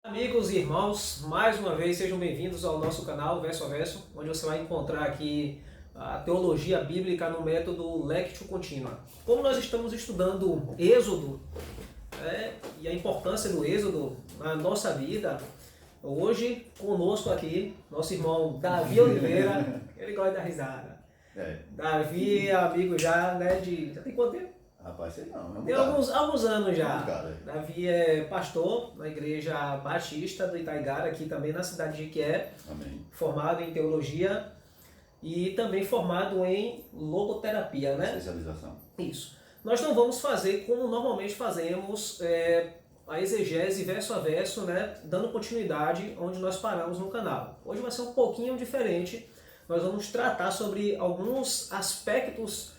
Amigos e irmãos, mais uma vez sejam bem-vindos ao nosso canal Verso a Verso, onde você vai encontrar aqui a teologia bíblica no método Lectio Continua. Como nós estamos estudando Êxodo, e a importância do Êxodo na nossa vida, hoje conosco aqui, nosso irmão Davi Oliveira, ele gosta da risada. Davi é amigo já, né, já tem quanto tempo? Rapaz, sei não. Tem alguns anos já. Cara. Davi é pastor na igreja batista do Itaigara, aqui também na cidade de Jequié. Amém. Formado em teologia e também formado em logoterapia, né? Especialização. Isso. Nós não vamos fazer como normalmente fazemos a exegese verso a verso, né? Dando continuidade onde nós paramos no canal. Hoje vai ser um pouquinho diferente. Nós vamos tratar sobre alguns aspectos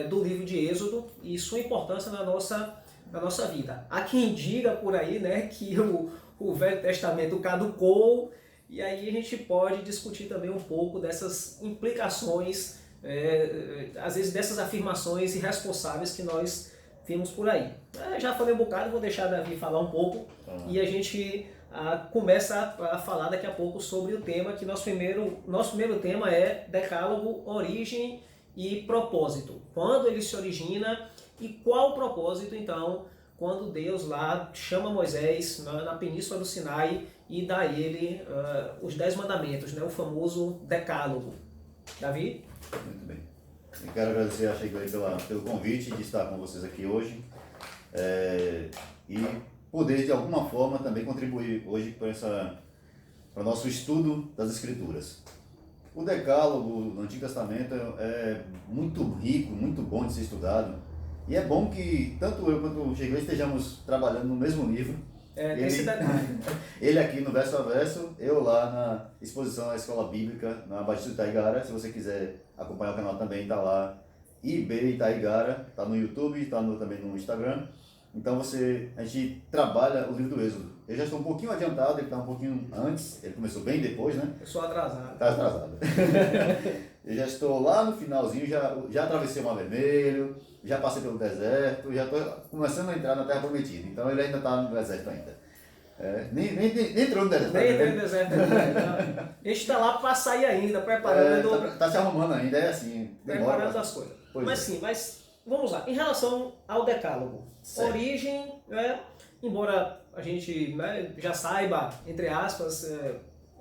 do livro de Êxodo e sua importância na nossa vida. Há quem diga por aí, né, que o Velho Testamento caducou, e aí a gente pode discutir também um pouco dessas implicações, às vezes dessas afirmações irresponsáveis que nós vimos por aí. Já falei um bocado, vou deixar Davi falar um pouco e a gente começa a falar daqui a pouco sobre o tema que nosso primeiro tema é Decálogo, origem e propósito. Quando ele se origina e qual o propósito, então, quando Deus lá chama Moisés na Península do Sinai e dá a ele os 10 mandamentos, né? O famoso Decálogo. Davi? Muito bem. Eu quero agradecer a Sheila pelo convite de estar com vocês aqui hoje e poder, de alguma forma, também contribuir hoje para o nosso estudo das Escrituras. O Decálogo no Antigo Testamento é muito rico, muito bom de ser estudado. E é bom que tanto eu quanto o Sheila estejamos trabalhando no mesmo livro. Ele aqui no Verso a Verso, eu lá na exposição da Escola Bíblica, na Batista do Itaigara. Se você quiser acompanhar o canal também, está lá. IB Itaigara, está no YouTube, está também no Instagram. Então a gente trabalha o livro do Êxodo. Eu já estou um pouquinho adiantado, ele está um pouquinho antes, ele começou bem depois, né? Eu sou atrasado. Está atrasado. Eu já estou lá no finalzinho, já atravessei o Mar Vermelho, já passei pelo deserto, já estou começando a entrar na Terra Prometida. Então ele ainda está no deserto ainda. Nem entrou no deserto. Nem entrou no deserto ainda. A gente está lá para sair ainda, preparando. Está se arrumando ainda, é assim. Preparando as coisas. Mas vamos lá. Em relação ao Decálogo, certo. Origem, embora a gente já saiba, entre aspas,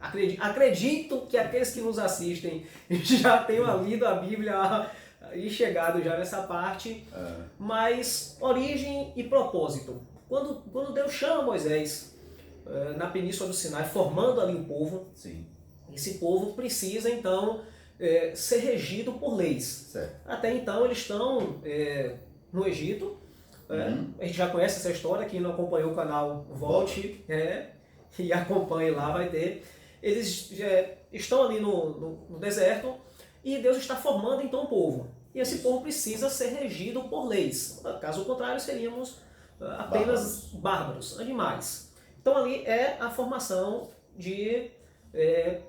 acredito que aqueles que nos assistem já tenham lido a Bíblia e chegado já nessa parte, mas origem e propósito. Quando Deus chama Moisés na Península do Sinai, formando ali o povo, sim, esse povo precisa então ser regido por leis. certo. Até então eles estão no Egito. A gente já conhece essa história, quem não acompanhou o canal, volte e acompanhe lá, vai ter. Eles estão ali no deserto e Deus está formando então o povo. E esse povo precisa ser regido por leis. Caso contrário, seríamos apenas bárbaros, animais. Então ali é a formação de,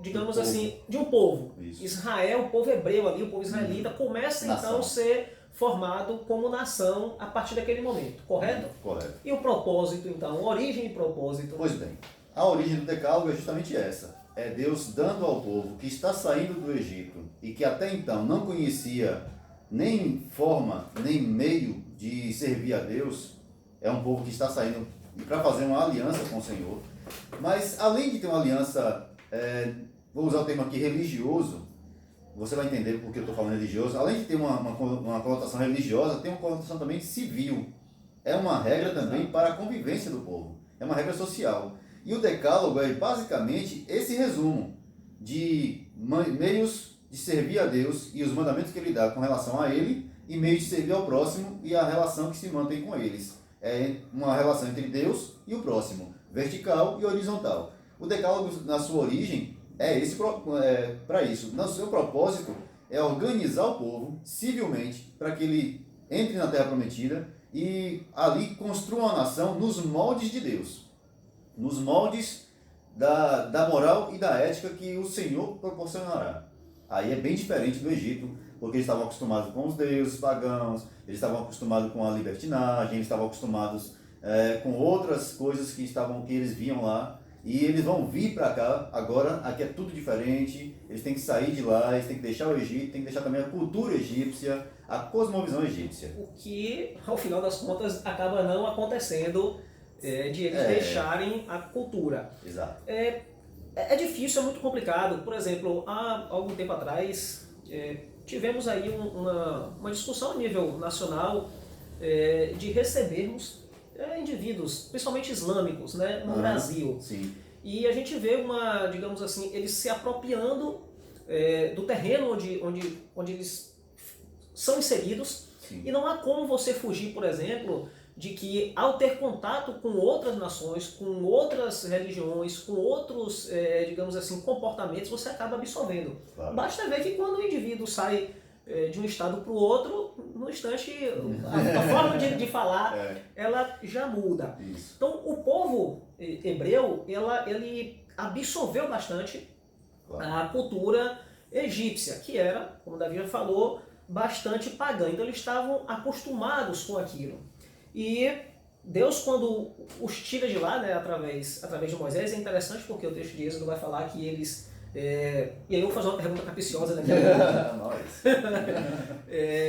digamos assim, de um povo. Isso. Israel, o povo hebreu ali, o povo israelita, começa então a ser formado como nação a partir daquele momento, correto? Correto. E o propósito, então, origem e propósito? Pois bem, a origem do Decálogo é justamente essa. É Deus dando ao povo que está saindo do Egito e que até então não conhecia nem forma, nem meio de servir a Deus. É um povo que está saindo para fazer uma aliança com o Senhor. Mas além de ter uma aliança, vou usar o termo aqui, religioso, você vai entender porque eu estou falando religioso. Além de ter uma conotação religiosa, tem uma conotação também civil. É uma regra também para a convivência do povo. É uma regra social. E o Decálogo é basicamente esse resumo de meios de servir a Deus e os mandamentos que ele dá com relação a ele e meios de servir ao próximo e a relação que se mantém com eles. É uma relação entre Deus e o próximo, vertical e horizontal. O Decálogo, na sua origem, para isso. No seu propósito é organizar o povo civilmente para que ele entre na Terra Prometida e ali construa uma nação nos moldes de Deus, nos moldes da moral e da ética que o Senhor proporcionará. Aí é bem diferente do Egito, porque eles estavam acostumados com os deuses pagãos, eles estavam acostumados com a libertinagem, eles estavam acostumados com outras coisas que eles viam lá. E eles vão vir para cá, agora aqui é tudo diferente, eles têm que sair de lá, eles têm que deixar o Egito, têm que deixar também a cultura egípcia, a cosmovisão egípcia. O que, ao final das contas, acaba não acontecendo de eles deixarem a cultura. Exato. É difícil, é muito complicado. Por exemplo, há algum tempo atrás, tivemos aí uma discussão a nível nacional de recebermos indivíduos, principalmente islâmicos, né, no Brasil. Sim. E a gente vê digamos assim, eles se apropriando do terreno onde eles são inseridos. Sim. E não há como você fugir, por exemplo, de que ao ter contato com outras nações, com outras religiões, com outros, digamos assim, comportamentos, você acaba absorvendo. Claro. Basta ver que quando o indivíduo sai de um estado para o outro, no instante, a forma de falar, ela já muda. Isso. Então, o povo hebreu, ele absorveu bastante a cultura egípcia, que era, como Davi já falou, bastante pagã. Então, eles estavam acostumados com aquilo. E Deus, quando os tira de lá, né, através de Moisés, é interessante porque o texto de Êxodo vai falar que eles... e aí eu vou fazer uma pergunta capiciosa daqui a pouco.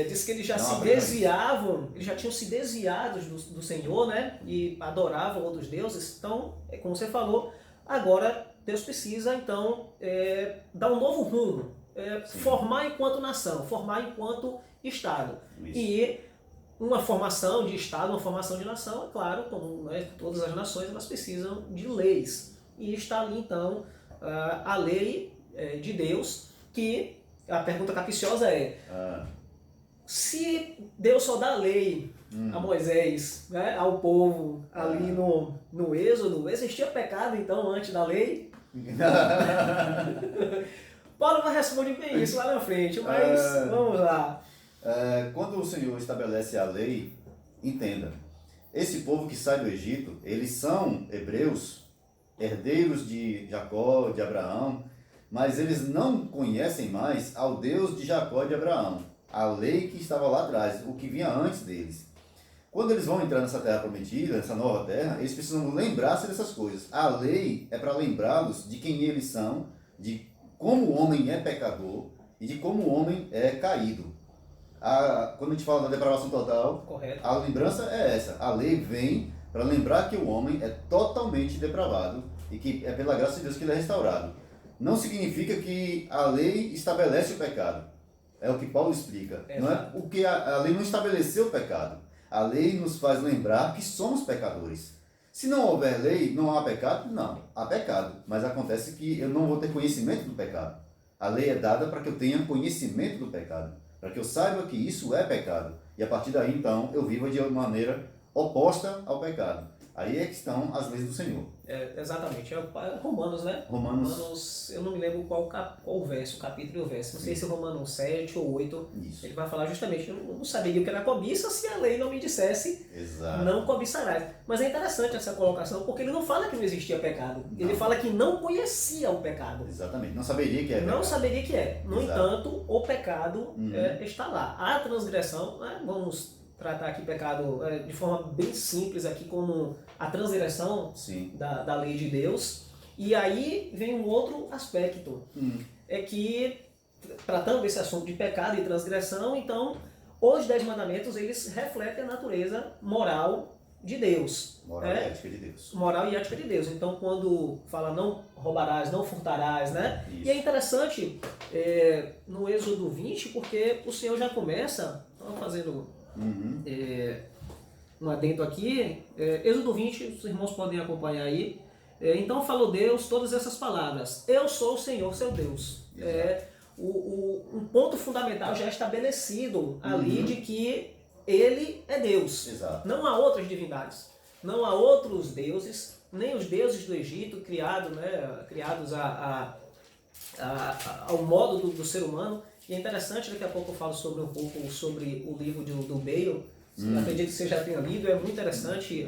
Diz que eles já eles já tinham se desviados do Senhor, né, e adoravam outros deuses. Então, como você falou, agora Deus precisa, então, dar um novo rumo, formar enquanto nação, formar enquanto Estado. Isso. E uma formação de Estado, uma formação de nação, é claro, como todas as nações, elas precisam de leis. E está ali, então, a lei de Deus, que a pergunta capiciosa se Deus só dá a lei a Moisés, né, ao povo ali no Êxodo, existia pecado então antes da lei? Paulo vai responder bem isso lá na frente, mas vamos lá. Quando o Senhor estabelece a lei, entenda, esse povo que sai do Egito, eles são hebreus, herdeiros de Jacó, de Abraão, mas eles não conhecem mais ao Deus de Jacó e de Abraão, a lei que estava lá atrás, o que vinha antes deles. Quando eles vão entrar nessa terra prometida, nessa nova terra, eles precisam lembrar-se dessas coisas. A lei é para lembrá-los de quem eles são, de como o homem é pecador e de como o homem é caído. Quando a gente fala da depravação total, correto, a lembrança é essa. A lei vem para lembrar que o homem é totalmente depravado e que é pela graça de Deus que ele é restaurado. Não significa que a lei estabelece o pecado. É o que Paulo explica. Não é porque a lei não estabeleceu o pecado. A lei nos faz lembrar que somos pecadores. Se não houver lei, não há pecado? Não, há pecado. Mas acontece que eu não vou ter conhecimento do pecado. A lei é dada para que eu tenha conhecimento do pecado, para que eu saiba que isso é pecado. E a partir daí, então, eu viva de uma maneira oposta ao pecado. Aí é que estão as leis do Senhor. Exatamente. Romanos, né? Romanos, eu não me lembro qual o verso, o capítulo e o verso. Não sei se é Romanos 7 ou 8. Isso. Ele vai falar justamente, eu não saberia o que era cobiça se a lei não me dissesse, não cobiçarás. Mas é interessante essa colocação, porque ele não fala que não existia pecado. Não. Ele fala que não conhecia o pecado. Exatamente. Não saberia que é pecado. Não saberia que é. No entanto, o pecado está lá. A transgressão, né? Vamos tratar aqui pecado de forma bem simples aqui como a transgressão da lei de Deus. E aí vem um outro aspecto, é que tratando esse assunto de pecado e transgressão, então os 10 mandamentos eles refletem a natureza moral de Deus. Moral e ética de Deus. Moral e ética de Deus. Então quando fala não roubarás, não furtarás, né? Isso. E é interessante no Êxodo 20, porque o Senhor já começa, fazendo um adendo aqui, Êxodo 20, os irmãos podem acompanhar aí. Então falou Deus todas essas palavras: eu sou o Senhor seu Deus. Um ponto fundamental já estabelecido ali de que ele é Deus. Exato. Não há outras divindades, não há outros deuses, nem os deuses do Egito criados ao modo do ser humano. E é interessante, daqui a pouco eu falo um pouco sobre o livro do Bale. Acredito que você já tenha lido, é muito interessante.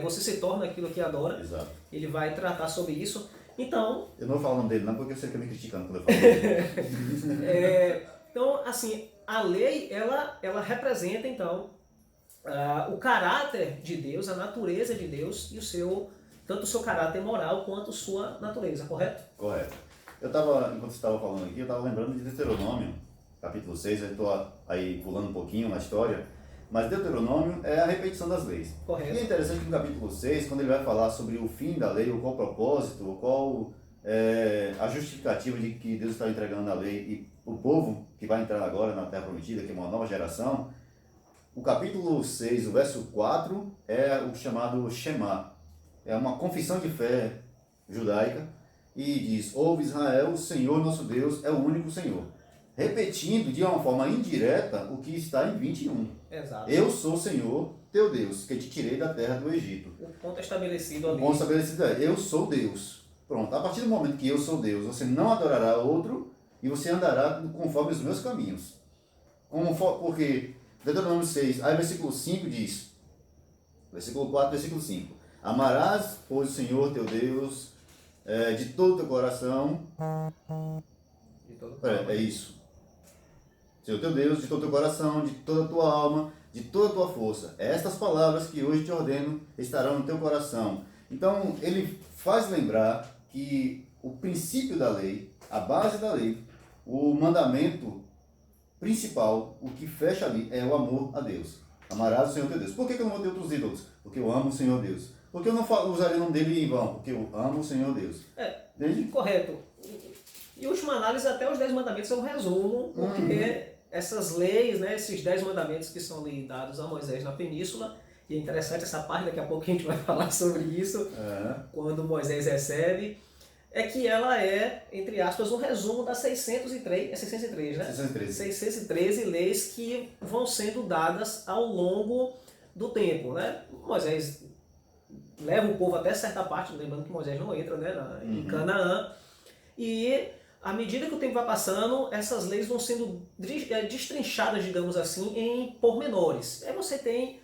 Você se torna aquilo que adora. Exato. Ele vai tratar sobre isso. Então... Eu não vou falar o nome dele não, porque eu sei que ele me criticando quando eu falo dele. Então, assim, a lei, ela representa, então, o caráter de Deus, a natureza de Deus e o seu tanto o seu caráter moral quanto sua natureza, correto? Correto. Enquanto você estava falando aqui, eu estava lembrando de Deuteronômio, capítulo 6, eu estou aí pulando um pouquinho na história, mas Deuteronômio é a repetição das leis. Correto. E é interessante que no capítulo 6, quando ele vai falar sobre o fim da lei, qual o propósito, qual a justificativa de que Deus está entregando a lei e o povo que vai entrar agora na Terra Prometida, que é uma nova geração, o capítulo 6, o verso 4, é o chamado Shema. É uma confissão de fé judaica e diz: ouve Israel, o Senhor nosso Deus é o único Senhor. Repetindo de uma forma indireta o que está em 21. Exato. Eu sou o Senhor, teu Deus, que te tirei da terra do Egito. O ponto estabelecido ali. O ponto estabelecido é: eu sou Deus. Pronto, a partir do momento que eu sou Deus, você não adorará outro e você andará conforme os meus caminhos. Porque Deuteronômio 6, aí versículo 5 diz, versículo 4, versículo 5: amarás, pois, o Senhor teu Deus de todo o teu coração. É isso. Senhor teu Deus, de todo o teu coração, de toda a tua alma, de toda a tua força. Estas palavras que hoje te ordeno estarão no teu coração. Então, ele faz lembrar que o princípio da lei, a base da lei, o mandamento principal, o que fecha ali, é o amor a Deus. Amarás o Senhor teu Deus. Por que eu não vou ter outros ídolos? Porque eu amo o Senhor Deus. Por que eu não usarei o nome dele em vão? Porque eu amo o Senhor Deus. Entende? Correto. Em última análise, até os 10 mandamentos é um resumo, porque essas leis, né, esses 10 mandamentos que são ali dados a Moisés na península, e é interessante essa parte, daqui a pouco a gente vai falar sobre isso, quando Moisés recebe, é que ela é, entre aspas, um resumo das 603, 603, né? 613 leis que vão sendo dadas ao longo do tempo, né? Moisés leva o povo até certa parte, lembrando que Moisés não entra, né, em Canaã, e à medida que o tempo vai passando, essas leis vão sendo destrinchadas, digamos assim, em pormenores. Aí você tem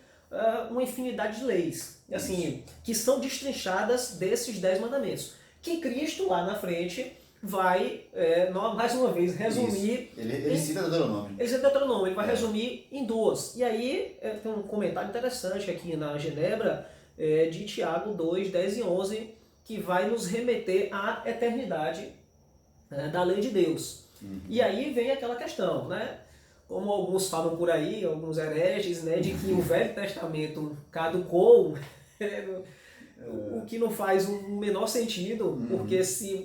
uma infinidade de leis, assim, que são destrinchadas desses 10 mandamentos, que Cristo lá na frente vai, mais uma vez, resumir... Ele cita Deuteronômio. Ele cita Deuteronômio, ele vai resumir em 2. E aí tem um comentário interessante aqui na Genebra, de Tiago 2, 10 e 11, que vai nos remeter à eternidade da lei de Deus. E aí vem aquela questão, né? Como alguns falam por aí, alguns hereges, né, de que o Velho Testamento caducou, o que não faz o menor sentido, porque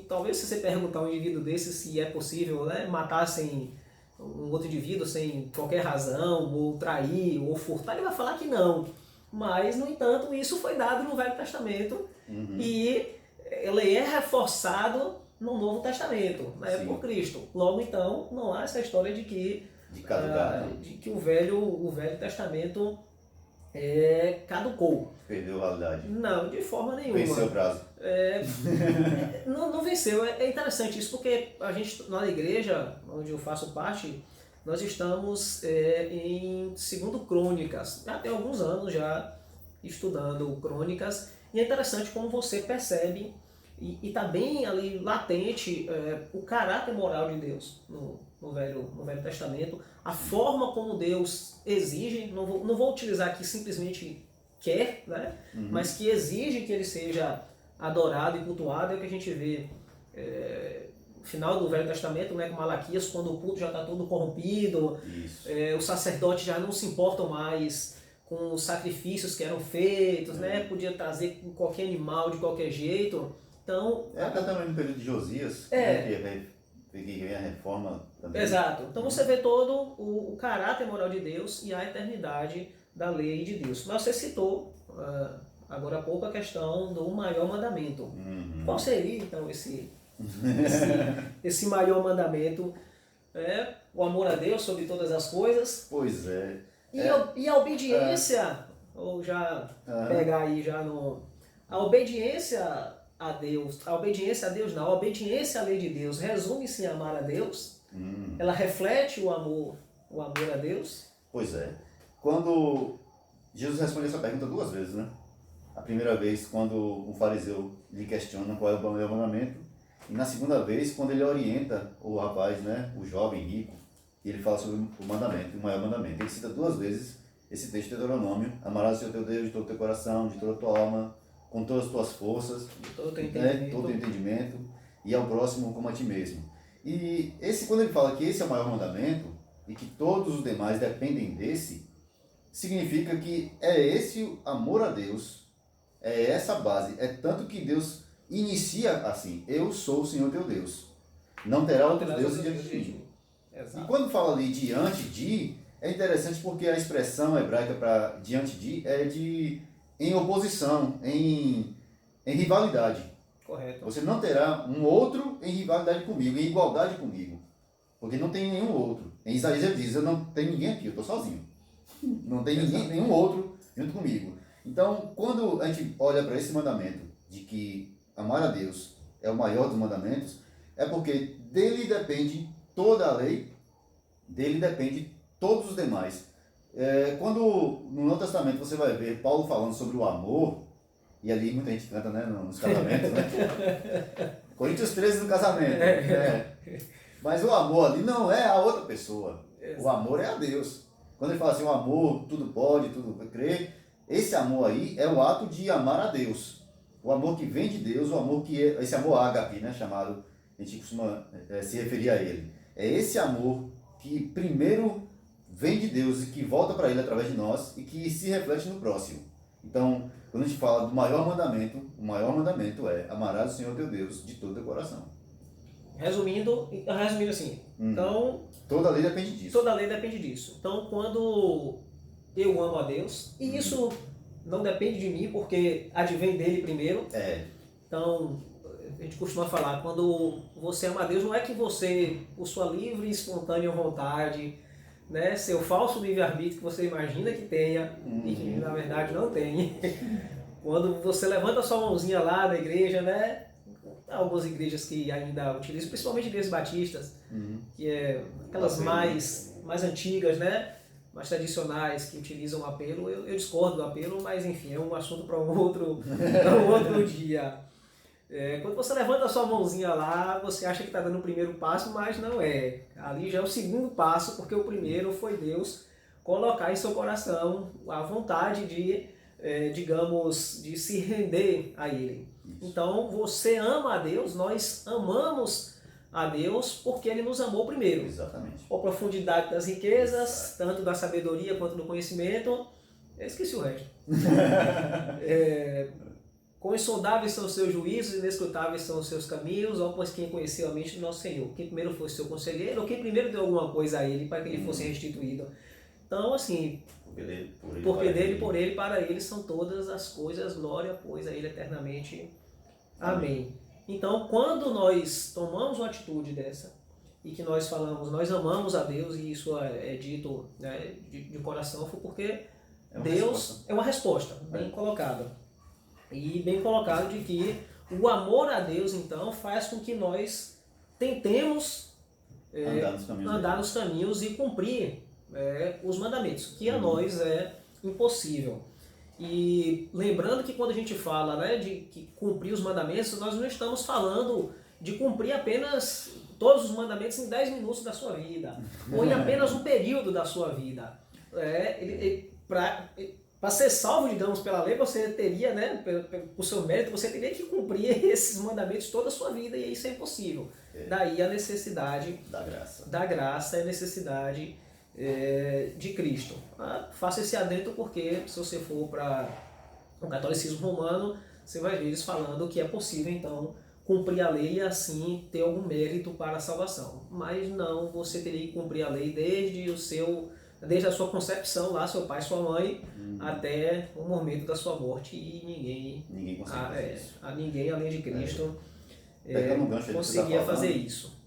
talvez se você perguntar a um indivíduo desse se é possível, né, matar sem um outro indivíduo sem qualquer razão, ou trair, ou furtar, ele vai falar que não. Mas, no entanto, isso foi dado no Velho Testamento e ele é reforçado no Novo Testamento, né, por Cristo. Logo, então, não há essa história de que o Velho Testamento caducou. Perdeu a validade. Não, de forma nenhuma. Venceu o prazo. Não venceu. É interessante isso, porque a gente, na igreja, onde eu faço parte, nós estamos em 2 Crônicas. Já tem alguns anos já estudando Crônicas. E é interessante como você percebe, e está bem ali latente, o caráter moral de Deus no Velho Testamento. A forma como Deus exige, não vou utilizar aqui simplesmente quer, né? Mas que exige que ele seja adorado e cultuado. É o que a gente vê no final do Velho Testamento, né, com Malaquias, quando o culto já está todo corrompido, os sacerdotes já não se importam mais com os sacrifícios que eram feitos, né? Podia trazer qualquer animal de qualquer jeito. Então, até também no período de Josias, né, que vem a reforma também. Exato. Então você vê todo o caráter moral de Deus e a eternidade da lei de Deus. Mas você citou agora há pouco a questão do maior mandamento. Qual seria então esse maior mandamento? O amor a Deus sobre todas as coisas. Pois é. E a obediência, ou já pegar aí já no... A obediência a Deus, a obediência à lei de Deus resume-se em amar a Deus. Ela reflete o amor a Deus. Pois é. Quando Jesus responde essa pergunta 2 vezes, né? A primeira vez, quando um fariseu lhe questiona qual é o maior mandamento, e na segunda vez, quando ele orienta o rapaz, né, o jovem rico, e ele fala sobre o mandamento, o maior mandamento. Ele cita 2 vezes esse texto de Deuteronômio: amarás o Senhor teu Deus de todo o teu coração, de toda a tua alma, com todas as tuas forças, todo o teu todo o teu entendimento, e ao próximo como a ti mesmo. E quando ele fala que esse é o maior mandamento, e que todos os demais dependem desse, significa que é esse o amor a Deus, é essa base. É tanto que Deus inicia assim: eu sou o Senhor teu Deus, não terá outros deuses diante de mim. E quando fala ali diante de, é interessante porque a expressão hebraica para diante de é em oposição, em rivalidade. Correto. Você não terá um outro em rivalidade comigo, em igualdade comigo, porque não tem nenhum outro. Em Isaías ele diz: eu não tenho ninguém aqui, eu estou sozinho. Não tem nenhum outro junto comigo. Então, quando a gente olha para esse mandamento de que amar a Deus é o maior dos mandamentos, é porque dele depende toda a lei, dele depende todos os demais. Quando no Novo Testamento você vai ver Paulo falando sobre o amor, e ali muita gente canta, né, nos casamentos, né? Coríntios 13 no casamento. Mas o amor ali não é a outra pessoa. O amor é a Deus. Quando ele fala assim, o amor, tudo pode, tudo crê, esse amor aí é o ato de amar a Deus. O amor que vem de Deus, o amor que é, esse amor ágape, né, chamado, a gente costuma se referir a ele. É esse amor que primeiro vem de Deus e que volta para ele através de nós e que se reflete no próximo. Então, quando a gente fala do maior mandamento, o maior mandamento é amarás o Senhor teu Deus de todo o teu coração. Resumindo assim, então... Toda a lei depende disso. Toda a lei depende disso. Então, quando eu amo a Deus, e isso não depende de mim, porque advém dele primeiro. Então, a gente costuma falar, quando você ama a Deus, não é que você, por sua livre e espontânea vontade, né, seu falso livre-arbítrio que você imagina que tenha, e que na verdade não tem. Quando você levanta a sua mãozinha lá na igreja, né? Algumas igrejas que ainda utilizam, principalmente igrejas batistas, que é aquelas mais antigas, né? Mais tradicionais, que utilizam o apelo. Eu discordo do apelo, mas enfim, é um assunto para um outro dia. Quando você levanta a sua mãozinha lá, você acha que está dando o primeiro passo, mas não é. Ali já é o segundo passo, porque o primeiro foi Deus colocar em seu coração a vontade de, digamos, de se render a Ele. Então, você ama a Deus, nós amamos a Deus porque Ele nos amou primeiro. Exatamente. A profundidade das riquezas, tanto da sabedoria quanto do conhecimento. Eu esqueci o resto. Quão insondáveis são os seus juízos, inescrutáveis são os seus caminhos, ó, pois quem conheceu a mente do nosso Senhor? Quem primeiro foi o seu conselheiro, ou quem primeiro deu alguma coisa a Ele para que Ele fosse restituído? Então, assim, porque dele, por Ele, para Ele são todas as coisas, glória, pois a Ele eternamente. Amém. Então, quando nós tomamos uma atitude dessa, e que nós falamos, nós amamos a Deus, e isso é dito, né, de coração, foi porque Deus é uma resposta bem colocada. E bem colocado de que o amor a Deus, então, faz com que nós tentemos andar nos caminhos e cumprir os mandamentos, que a nós é impossível. E lembrando que quando a gente fala, né, de cumprir os mandamentos, nós não estamos falando de cumprir apenas todos os mandamentos em 10 minutos da sua vida, ou em apenas um período da sua vida. Para ser salvo, digamos, pela lei, você teria, né, por seu mérito, você teria que cumprir esses mandamentos toda a sua vida, e isso é impossível. Daí a necessidade da graça e a necessidade de Cristo. Faça esse adentro porque, se você for para o catolicismo romano, você vai ver eles falando que é possível, então, cumprir a lei e assim ter algum mérito para a salvação. Mas não, você teria que cumprir a lei desde a sua concepção lá, seu pai, sua mãe, até o momento da sua morte, e ninguém consegue fazer isso. Ninguém além de Cristo conseguia fazer isso.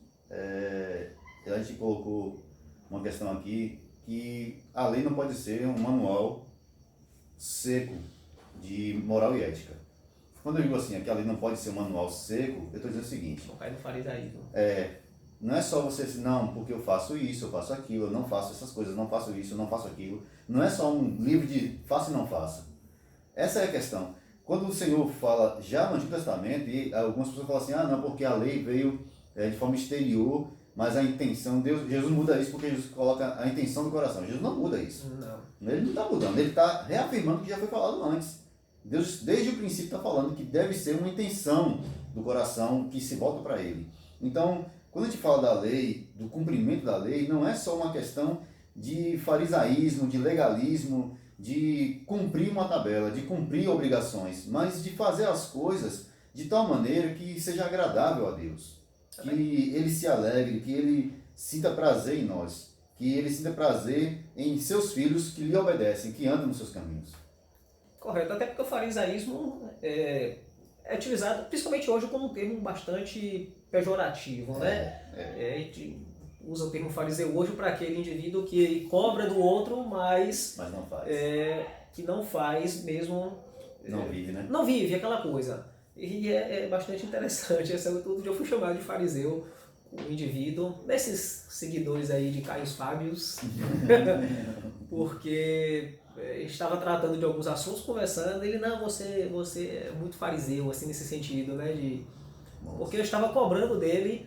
A gente colocou uma questão aqui que a lei não pode ser um manual seco de moral e ética. Quando eu digo assim, que a lei não pode ser um manual seco, eu estou dizendo o seguinte. Não cai no farisaísmo. Não é só você assim, não, porque eu faço isso, eu faço aquilo, eu não faço essas coisas, eu não faço isso, eu não faço aquilo. Não é só um livro de faça e não faça. Essa é a questão. Quando o Senhor fala já no Antigo Testamento, e algumas pessoas falam assim, não, porque a lei veio de forma exterior, mas a intenção, Jesus muda isso porque Jesus coloca a intenção do coração. Jesus não muda isso. Não. Ele não está mudando, ele está reafirmando o que já foi falado antes. Deus, desde o princípio, está falando que deve ser uma intenção do coração que se volta para Ele. Então, quando a gente fala da lei, do cumprimento da lei, não é só uma questão de farisaísmo, de legalismo, de cumprir uma tabela, de cumprir obrigações, mas de fazer as coisas de tal maneira que seja agradável a Deus, que Ele se alegre, que Ele sinta prazer em nós, que Ele sinta prazer em seus filhos que lhe obedecem, que andam nos seus caminhos. Correto, até porque o farisaísmo é utilizado, principalmente hoje, como um termo bastante pejorativo, né? A gente usa o termo fariseu hoje para aquele indivíduo que cobra do outro, mas não faz. Que não faz mesmo. Não vive, né? Não vive, aquela coisa. E é bastante interessante. Todo dia eu fui chamado de fariseu, um indivíduo, desses seguidores aí de Caio Fábios, porque estava tratando de alguns assuntos, conversando, ele, não, você é muito fariseu, assim, nesse sentido, né, porque eu estava cobrando dele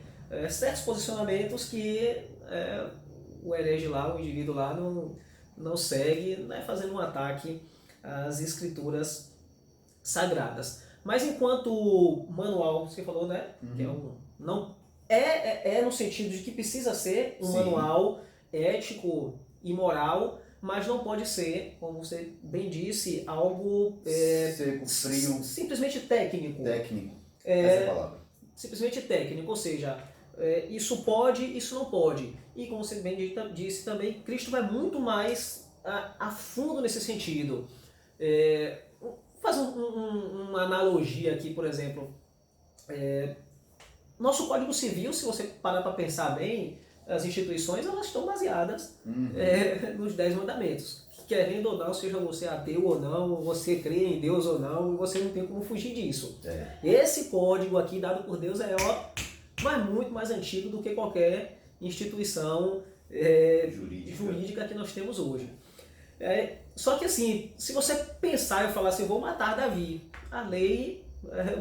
certos posicionamentos que o herege lá, o indivíduo lá, não segue, né, fazendo um ataque às escrituras sagradas. Mas enquanto manual, você falou, né, que é no sentido de que precisa ser um manual ético e moral, mas não pode ser, como você bem disse, algo seco, frio, simplesmente técnico. Essa é a palavra. Simplesmente técnico, ou seja, isso pode, isso não pode. E como você bem disse também, Cristo vai muito mais a fundo nesse sentido. Faz uma analogia aqui, por exemplo. Nosso Código Civil, se você parar para pensar bem, as instituições elas estão baseadas nos 10 mandamentos. Querendo ou não, seja você ateu ou não, você crê em Deus ou não, você não tem como fugir disso. Esse código aqui dado por Deus mas muito mais antigo do que qualquer instituição jurídica que nós temos hoje. Só que assim, se você pensar e falar assim, eu vou matar Davi, a lei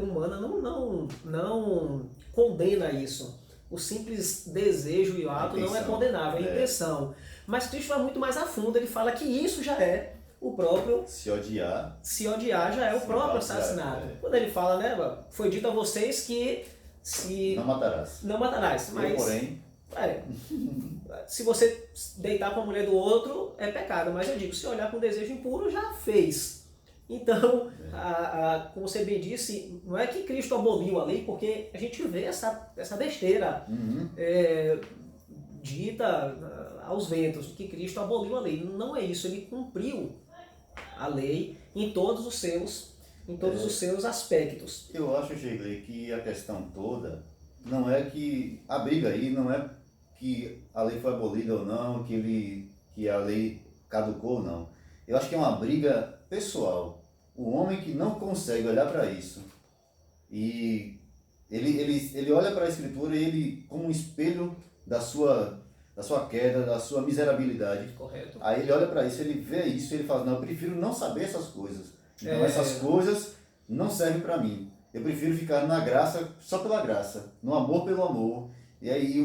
humana não condena isso. O simples desejo e o ato não é condenável, é a intenção. Mas Cristo vai muito mais a fundo, ele fala que isso já é o próprio... Se odiar já é o próprio assassinato. Quando ele fala, né, foi dito a vocês que se... Não matarás. Mas, porém... se você deitar com a mulher do outro, é pecado. Mas eu digo, se olhar com desejo impuro, já fez. Então, como você bem disse, não é que Cristo aboliu a lei, porque a gente vê essa besteira dita aos ventos, que Cristo aboliu a lei. Não é isso, ele cumpriu a lei em todos os seus aspectos. Eu acho, Sheila, que a questão toda não é que a briga aí não é que a lei foi abolida ou não, que a lei caducou ou não. Eu acho que é uma briga pessoal. O homem que não consegue olhar para isso e ele olha para a Escritura e ele, como um espelho da sua queda, da sua miserabilidade. Correto. Aí ele olha para isso, ele vê isso e ele fala, não, eu prefiro não saber essas coisas. Então essas coisas não servem para mim. Eu prefiro ficar na graça só pela graça, no amor pelo amor. E aí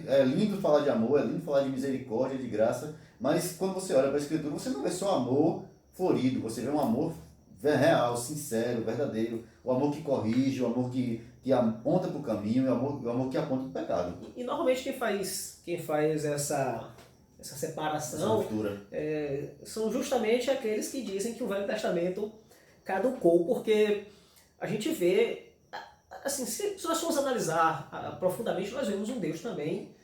é lindo falar de amor, é lindo falar de misericórdia, de graça, mas quando você olha para a Escritura, você não vê só amor florido, você vê um amor real, sincero, verdadeiro, o amor que corrige, o amor que aponta para o caminho, o amor que aponta para o pecado. E normalmente quem faz essa separação são justamente aqueles que dizem que o Velho Testamento caducou, porque a gente vê, assim, se nós formos analisar profundamente, nós vemos um Deus também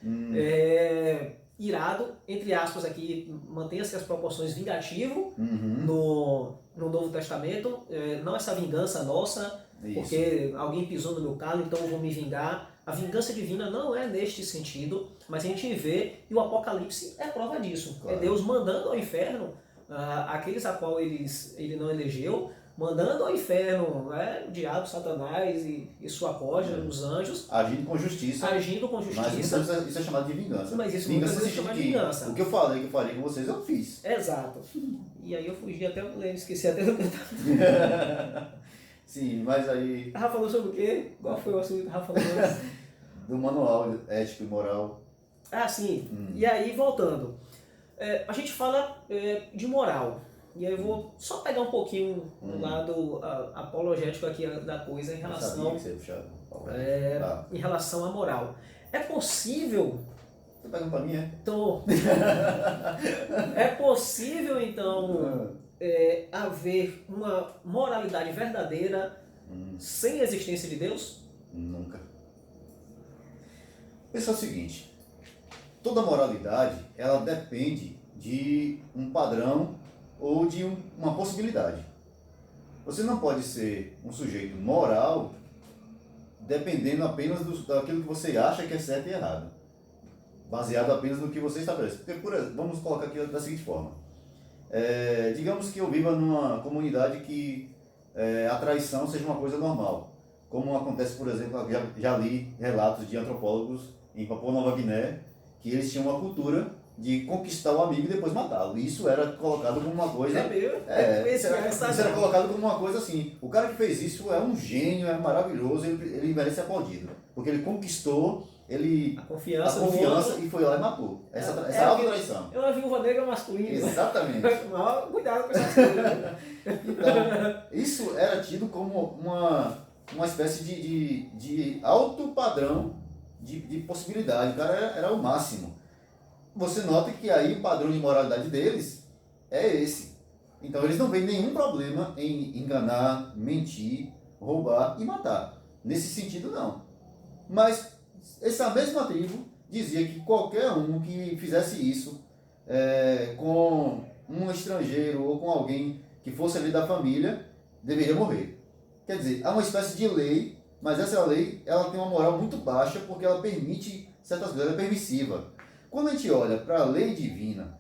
irado, entre aspas aqui, mantenha-se as proporções, vingativo no Novo Testamento, não essa vingança nossa, porque alguém pisou no meu calo, então eu vou me vingar. A vingança divina não é neste sentido, mas a gente vê, e o Apocalipse é prova disso. Claro. É Deus mandando ao inferno aqueles a qual ele não elegeu, mandando ao inferno o diabo, Satanás e sua corja, os anjos. Agindo com justiça. Mas isso é chamado de vingança. Mas isso muitas vezes é chamado de vingança. O que eu falei que eu faria com vocês, eu fiz. Exato. E aí eu fugi até, esqueci até do que eu tava. Sim, mas aí... Rafa falou sobre o quê? Qual foi o assunto que o Rafa falou? Do manual ético e moral. Sim. E aí, voltando. A gente fala de moral. E aí eu vou só pegar um pouquinho do lado apologético aqui da coisa em Eu relação, sabia que você ia puxar. Tá. em relação à moral. É possível, Você pergunta pra mim, é? então, é possível então haver uma moralidade verdadeira sem a existência de Deus? Nunca. Pensa o seguinte, toda moralidade, ela depende de um padrão ou de uma possibilidade. Você não pode ser um sujeito moral dependendo apenas daquilo que você acha que é certo e errado, baseado apenas no que você estabelece. Porque, por exemplo, vamos colocar aqui da seguinte forma. Digamos que eu viva numa comunidade que a traição seja uma coisa normal. Como acontece, por exemplo, já li relatos de antropólogos em Papua Nova Guiné, que eles tinham uma cultura de conquistar o amigo e depois matá-lo. E isso era colocado como uma coisa... Isso era colocado como uma coisa assim. O cara que fez isso é um gênio, é maravilhoso, ele merece ser aplaudido. Porque ele conquistou a confiança e foi lá e matou. Essa auto-traição. É uma viúva negra masculina. Exatamente. Cuidado com essas coisas. Então, isso era tido como uma espécie de alto padrão de possibilidade. O cara era o máximo. Você nota que aí o padrão de moralidade deles é esse. Então eles não veem nenhum problema em enganar, mentir, roubar e matar. Nesse sentido, não. Mas essa mesma tribo dizia que qualquer um que fizesse isso com um estrangeiro ou com alguém que fosse ali da família, deveria morrer. Quer dizer, há uma espécie de lei, mas essa lei ela tem uma moral muito baixa porque ela permite certas coisas, ela é permissiva. Quando a gente olha para a lei divina,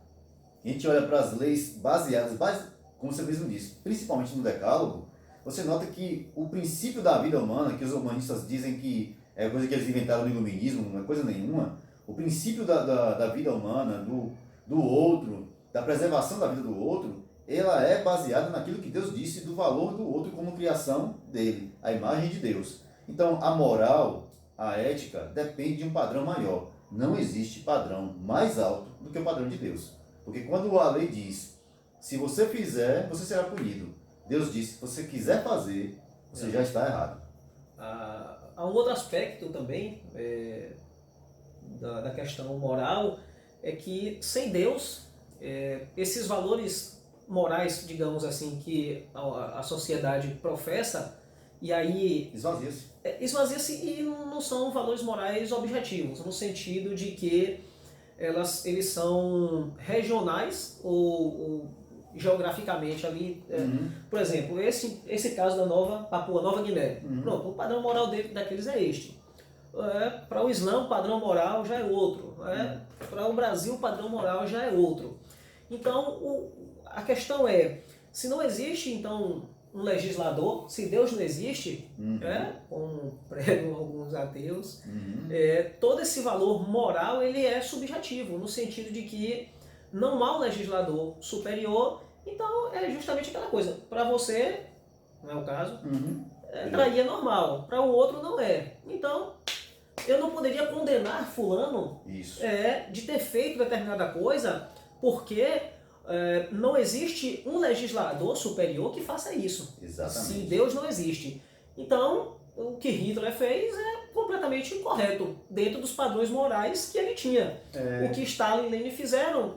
a gente olha para as leis baseadas, como você mesmo disse, principalmente no Decálogo, você nota que o princípio da vida humana, que os humanistas dizem que é coisa que eles inventaram no iluminismo, não é coisa nenhuma, o princípio da vida humana, do outro, da preservação da vida do outro, ela é baseada naquilo que Deus disse do valor do outro como criação dele, a imagem de Deus. Então, a moral, a ética, depende de um padrão maior. Não existe padrão mais alto do que o padrão de Deus. Porque quando a lei diz, se você fizer, você será punido. Deus diz, se você quiser fazer, você já está errado. Há um outro aspecto também da questão moral, é que sem Deus, esses valores morais, digamos assim, que a sociedade professa, e aí esvazia-se e não são valores morais objetivos, no sentido de que eles são regionais ou geograficamente ali. Por exemplo, esse caso da Papua Nova Guiné. Pronto, o padrão moral daqueles é este. Para o Islã, o padrão moral já é outro. Para o Brasil, o padrão moral já é outro. Então, a questão é, se não existe, então, um legislador, se Deus não existe, como pregam alguns ateus, todo esse valor moral ele é subjetivo, no sentido de que não há um legislador superior, então é justamente aquela coisa, para você, não é o caso, trair é normal, para o outro não é. Então, eu não poderia condenar fulano de ter feito determinada coisa, porque não existe um legislador superior que faça isso. Exatamente. Se Deus não existe. Então, o que Hitler fez é completamente incorreto, dentro dos padrões morais que ele tinha. O que Stalin e Lenin fizeram,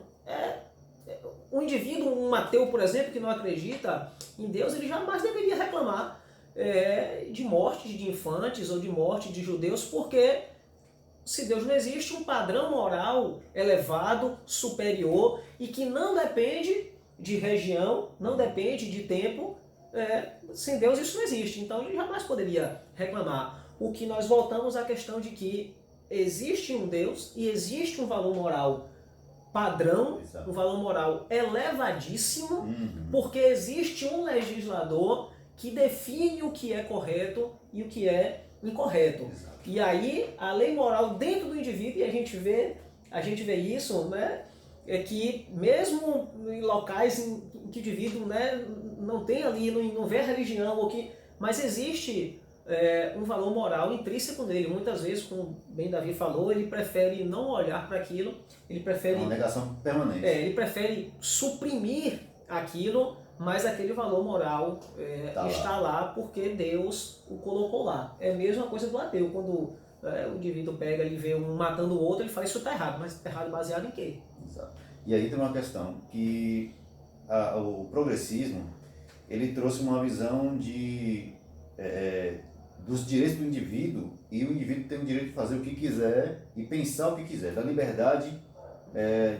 um indivíduo, um ateu, por exemplo, que não acredita em Deus, ele jamais deveria reclamar de mortes de infantes ou de morte de judeus, porque se Deus não existe, um padrão moral elevado, superior, e que não depende de região, não depende de tempo, sem Deus isso não existe. Então ele jamais poderia reclamar. O que nós voltamos à questão de que existe um Deus e existe um valor moral padrão, um valor moral elevadíssimo, porque existe um legislador que define o que é correto e o que é incorreto. E aí a lei moral dentro do indivíduo, e a gente vê isso, né, é que mesmo em locais em que o indivíduo, né, não tem ali, não vê a religião, mas existe um valor moral intrínseco nele. Muitas vezes, como bem Davi falou, ele prefere não olhar para aquilo, ele prefere... Uma negação permanente. Ele prefere suprimir aquilo, mas aquele valor moral Tá está lá porque Deus o colocou lá. É a mesma coisa do ateu, quando o indivíduo pega e vê um matando o outro, ele fala isso está errado, mas está errado baseado em quê? Exato. E aí tem uma questão que o progressismo ele trouxe uma visão dos direitos do indivíduo, e o indivíduo tem o direito de fazer o que quiser e pensar o que quiser, da liberdade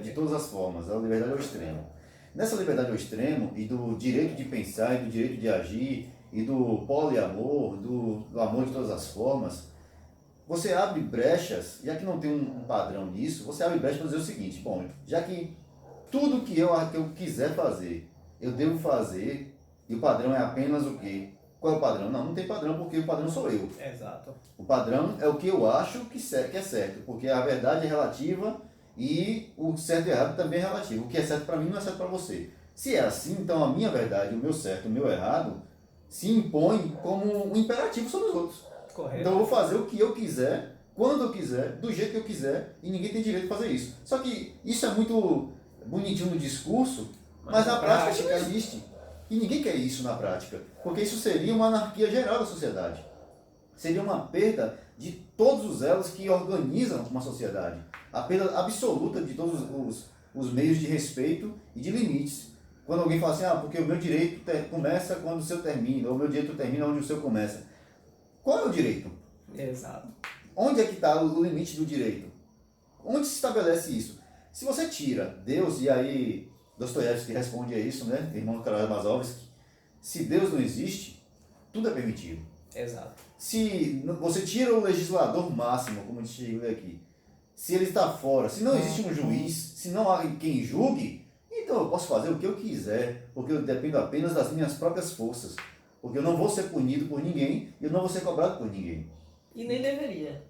de todas as formas, da liberdade ao extremo. Nessa liberdade ao extremo e do direito de pensar e do direito de agir e do poliamor, do amor de todas as formas, você abre brechas, já que não tem um padrão nisso, você abre brechas para dizer o seguinte: bom, já que tudo que eu quiser fazer, eu devo fazer, e o padrão é apenas o quê? Qual é o padrão? Não tem padrão, porque o padrão sou eu. Exato. O padrão é o que eu acho que é certo, porque a verdade é relativa e o certo e errado também é relativo. O que é certo para mim não é certo para você. Se é assim, então a minha verdade, o meu certo, o meu errado, se impõe como um imperativo sobre os outros. Correto. Então eu vou fazer o que eu quiser, quando eu quiser, do jeito que eu quiser, e ninguém tem direito de fazer isso. Só que isso é muito bonitinho no discurso, mas na prática isso não existe. E ninguém quer isso na prática, porque isso seria uma anarquia geral da sociedade. Seria uma perda de todos os elos que organizam uma sociedade. A perda absoluta de todos os meios de respeito e de limites. Quando alguém fala assim, porque o meu direito começa quando o seu termina, ou o meu direito termina onde o seu começa. Qual é o direito? Exato. Onde é que está o limite do direito? Onde se estabelece isso? Se você tira Deus, e aí Dostoiévski responde a isso, né? Irmão do Karamazov, se Deus não existe, tudo é permitido. Exato. Se você tira o legislador máximo, como a gente vê aqui, se ele está fora, se não existe um juiz, se não há quem julgue, então eu posso fazer o que eu quiser, porque eu dependo apenas das minhas próprias forças. Porque eu não vou ser punido por ninguém e eu não vou ser cobrado por ninguém. E nem deveria.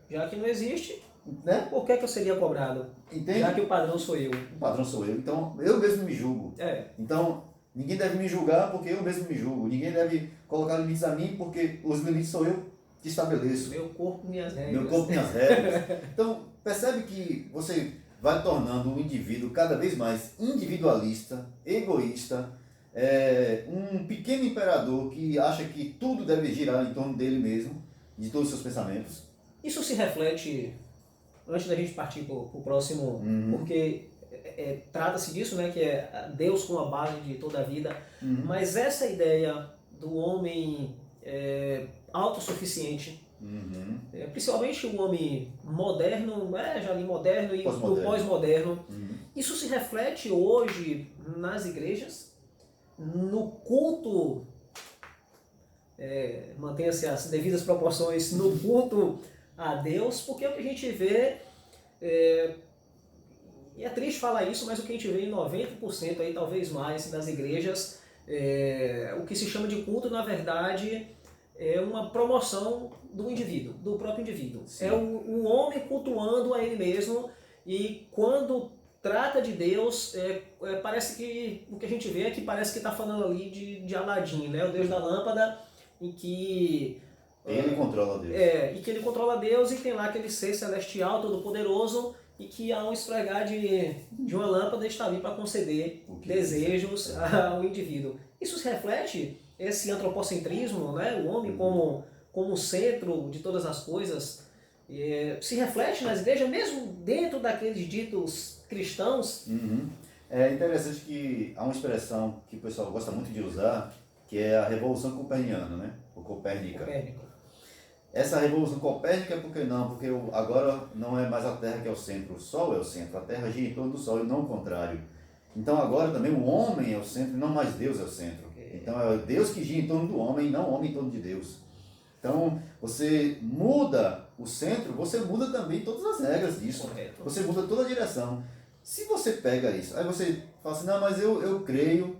Já que não existe, né? Por que eu seria cobrado? Entende? Já que o padrão sou eu. O padrão sou eu, então eu mesmo me julgo. Então, ninguém deve me julgar porque eu mesmo me julgo. Ninguém deve colocar limites a mim porque os limites sou eu que estabeleço. Meu corpo, minhas regras. Meu corpo, minhas regras. Então, percebe que você vai tornando o indivíduo cada vez mais individualista, egoísta, um pequeno imperador que acha que tudo deve girar em torno dele mesmo, de todos os seus pensamentos. Isso se reflete, antes da gente partir para o próximo, porque trata-se disso, né, que é Deus como a base de toda a vida, mas essa ideia do homem autossuficiente, principalmente o homem moderno, já li moderno e o pós-moderno, isso se reflete hoje nas igrejas, no culto, mantenha-se as devidas proporções, no culto a Deus, porque o que a gente vê, e é triste falar isso, mas o que a gente vê em 90%, aí, talvez mais, das igrejas, o que se chama de culto, na verdade, é uma promoção do indivíduo, do próprio indivíduo. Sim. É o homem cultuando a ele mesmo, e quando trata de Deus, parece que o que a gente vê é que parece que está falando ali de Aladim, né? O Deus da lâmpada, em que ele controla Deus. E que ele controla Deus e tem lá aquele ser celestial, todo-poderoso, e que ao esfregar de uma lâmpada está ali para conceder desejos ao indivíduo. Isso se reflete, esse antropocentrismo, né? O homem como centro de todas as coisas, se reflete nas igrejas, mesmo dentro daqueles ditos cristãos. É interessante que há uma expressão que o pessoal gosta muito de usar, que é a Revolução Copernicana, né? Ou Copérnica. Essa Revolução Copérnica, por que não? Porque agora não é mais a Terra que é o centro, o Sol é o centro, a Terra gira em torno do Sol e não o contrário. Então agora também o homem é o centro e não mais Deus é o centro. Então é Deus que gira em torno do homem e não o homem em torno de Deus. Então você muda o centro, você muda também todas as regras disso. Correto. Você muda toda a direção. Se você pega isso, aí você fala assim, não, mas eu creio,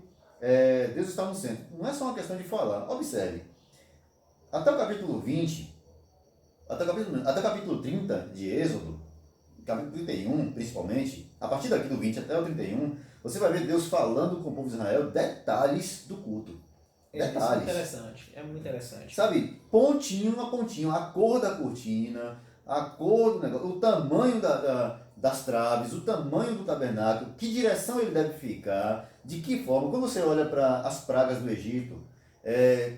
Deus está no centro. Não é só uma questão de falar. Observe, até o capítulo 20, até o capítulo 30 de Êxodo, capítulo 31 principalmente, a partir daqui do 20 até o 31, você vai ver Deus falando com o povo de Israel detalhes do culto. Detalhes. É muito interessante. Sabe, pontinho a pontinho, a cor da cortina, a cor do negócio, o tamanho das traves, o tamanho do tabernáculo, que direção ele deve ficar, de que forma. Quando você olha para as pragas do Egito,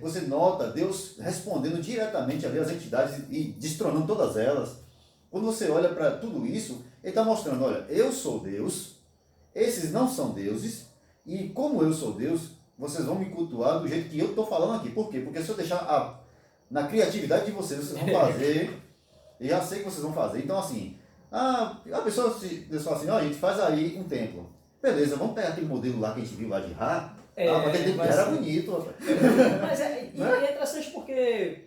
você nota Deus respondendo diretamente ali às entidades e destronando todas elas. Quando você olha para tudo isso, ele está mostrando, olha, eu sou Deus, esses não são deuses, e como eu sou Deus, vocês vão me cultuar do jeito que eu estou falando aqui. Por quê? Porque se eu deixar na criatividade de vocês vão fazer, eu já sei que vocês vão fazer. Então assim, a pessoa fala assim, ó, a gente faz aí um templo. Beleza, vamos pegar aquele modelo lá que a gente viu lá de Ra. Aquele templo era bonito. Mas é interessante porque